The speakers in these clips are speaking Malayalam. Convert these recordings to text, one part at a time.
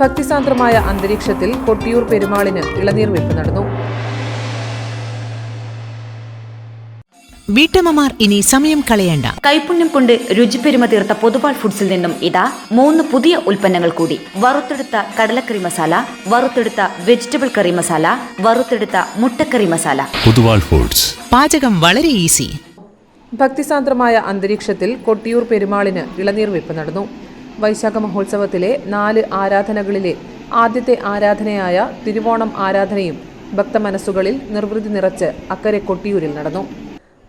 ഭക്തിസാന്ദ്രമായ അന്തരീക്ഷത്തിൽ കൊട്ടിയൂർ പെരുമാളിന് ഇളനീർ വെപ്പ് നടന്നു. വീട്ടമ്മമാർ ഇനി സമയം കളയണ്ട. കൈപുണ്യം കൊണ്ട് രുചിപ്പെരുമ തീർത്ത പൊതുവാൾ ഫുഡ്സിൽ നിന്നും ഇതാ 3 പുതിയ ഉൽപ്പന്നങ്ങൾ കൂടി. വറുത്തെടുത്ത കടലക്കറി മസാല, വറുത്തെടുത്ത വെജിറ്റബിൾ കറി മസാല, വറുത്തെടുത്ത മുട്ടക്കറി മസാല. പൊതുവാൾ ഫുഡ്സ്. പാചകം വളരെ ഈസി. ഭക്തിസാന്ദ്രമായ അന്തരീക്ഷത്തിൽ കൊട്ടിയൂർ പെരുമാളിന് ഇളനീർ വെപ്പ് നടന്നു. വൈശാഖ മഹോത്സവത്തിലെ 4 ആരാധനകളിലെ ആദ്യത്തെ ആരാധനയായ തിരുവോണം ആരാധനയും ഭക്തമനസ്സുകളിൽ നിർവൃതി നിറച്ച് അക്കരെ കൊട്ടിയൂരിൽ നടന്നു.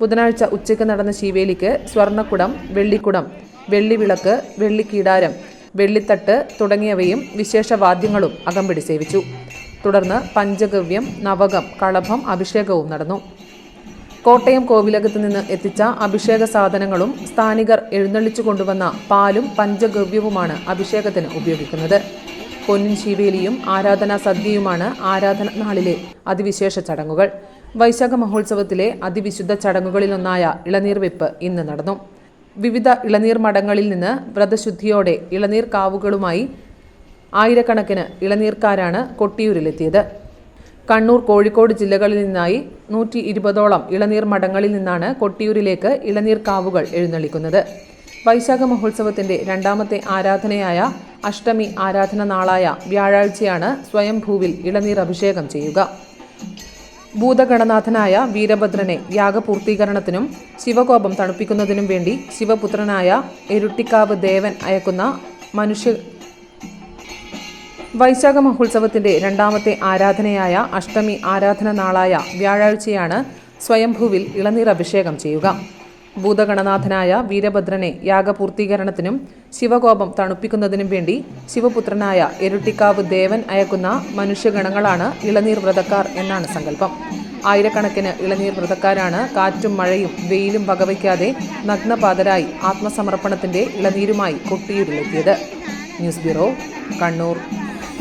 ബുധനാഴ്ച ഉച്ചയ്ക്ക് നടന്ന ശീവേലിക്ക് സ്വർണ്ണക്കുടം, വെള്ളിക്കുടം, വെള്ളിവിളക്ക്, വെള്ളിക്കീടാരം, വെള്ളിത്തട്ട് തുടങ്ങിയവയും വിശേഷവാദ്യങ്ങളും അകമ്പടി സേവിച്ചു. തുടർന്ന് പഞ്ചഗവ്യം, നവകം, കളഭം അഭിഷേകവും നടന്നു. കോട്ടയം കോവിലകത്ത് നിന്ന് എത്തിച്ച അഭിഷേക സാധനങ്ങളും സ്ഥാനികർ എഴുന്നള്ളിച്ചു കൊണ്ടുവന്ന പാലും പഞ്ചഗവ്യവുമാണ് അഭിഷേകത്തിന് ഉപയോഗിക്കുന്നത്. പൊന്നിൻ ശീവേലിയും ആരാധനാ സദ്യയുമാണ് ആരാധന നാളിലെ അതിവിശേഷ ചടങ്ങുകൾ. വൈശാഖ മഹോത്സവത്തിലെ അതിവിശുദ്ധ ചടങ്ങുകളിലൊന്നായ ഇളനീർ വെപ്പ് ഇന്ന് നടന്നു. വിവിധ ഇളനീർ മഠങ്ങളിൽ നിന്ന് വ്രതശുദ്ധിയോടെ ഇളനീർ കാവുകളുമായി ആയിരക്കണക്കിന് ഇളനീർക്കാരാണ് കൊട്ടിയൂരിലെത്തിയത്. കണ്ണൂർ, കോഴിക്കോട് ജില്ലകളിൽ നിന്നായി 120ഓളം ഇളനീർ മഠങ്ങളിൽ നിന്നാണ് കൊട്ടിയൂരിലേക്ക് ഇളനീർ കാവുകൾ എഴുന്നള്ളിക്കുന്നത്. വൈശാഖ മഹോത്സവത്തിന്റെ 2ാമത്തെ ആരാധനയായ അഷ്ടമി ആരാധന നാളായ വ്യാഴാഴ്ചയാണ് സ്വയംഭൂവിൽ ഇളനീർ അഭിഷേകം ചെയ്യുക. ഭൂതഗണനാഥനായ വീരഭദ്രനെ യാഗപൂർത്തീകരണത്തിനും ശിവകോപം തണുപ്പിക്കുന്നതിനും വേണ്ടി ശിവപുത്രനായ എരുട്ടിക്കാവ് ദേവൻ അയക്കുന്ന വൈശാഖ മഹോത്സവത്തിന്റെ 2ാമത്തെ ആരാധനയായ അഷ്ടമി ആരാധന നാളായ വ്യാഴാഴ്ചയാണ് സ്വയംഭൂവിൽ ഇളനീർ അഭിഷേകം ചെയ്യുക. ഭൂതഗണനാഥനായ വീരഭദ്രനെ യാഗപൂർത്തീകരണത്തിനും ശിവകോപം തണുപ്പിക്കുന്നതിനും വേണ്ടി ശിവപുത്രനായ എരുട്ടിക്കാവ് ദേവൻ അയക്കുന്ന മനുഷ്യഗണങ്ങളാണ് ഇളനീർ വ്രതക്കാർ എന്നാണ് സങ്കല്പം. ആയിരക്കണക്കിന് ഇളനീർ വ്രതക്കാരാണ് കാറ്റും മഴയും വെയിലും വകവയ്ക്കാതെ നഗ്നപാതരായി ആത്മസമർപ്പണത്തിന്റെ ഇളനീരുമായി കൊട്ടിയൂരിലെത്തിയത്. News bureau, Kannur.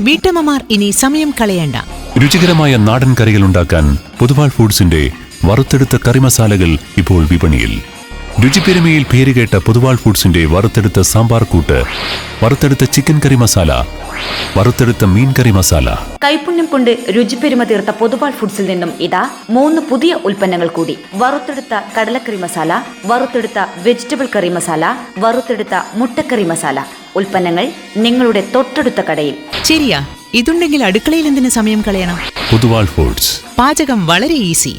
വീട്ടമ്മമാർ ഇനി സമയം കളയണ്ട. രുചികരമായ നാടൻ കറികൾ ഉണ്ടാക്കാൻ പൊതുവാൾ ഫുഡ്സിന്റെ വറുത്തെടുത്ത കറിമസാലകൾ ഇപ്പോൾ വിപണിയിൽ. രുചിപ്പെരുമയിൽ പേരുകേട്ട പൊതുവാൾ ഫുഡ്സിന്റെ വറുത്തെടുത്ത സാമ്പാർ കൂട്ട്, വറുത്തെടുത്ത ചിക്കൻ കറി മസാല, വറുത്തെടുത്ത മീൻ കറി മസാല. കൈപുണ്യം കൊണ്ട് രുചിപ്പെരുമ തീർത്ത പൊതുവാൾ ഫുഡ്സിൽ നിന്നും ഇതാ 3 പുതിയ ഉൽപ്പന്നങ്ങൾ കൂടി. വറുത്തെടുത്ത കടലക്കറി മസാല, വറുത്തെടുത്ത വെജിറ്റബിൾ കറി മസാല, വറുത്തെടുത്ത മുട്ടക്കറി മസാല. ഉൽപ്പന്നങ്ങൾ നിങ്ങളുടെ തൊട്ടടുത്ത കടയിൽ. ശരിയാ, ഇതുണ്ടെങ്കിൽ അടുക്കളയിൽ എന്തിനു സമയം കളയണം? പൊതുവാൾ ഫുഡ്സ്. പാചകം വളരെ ഈസി.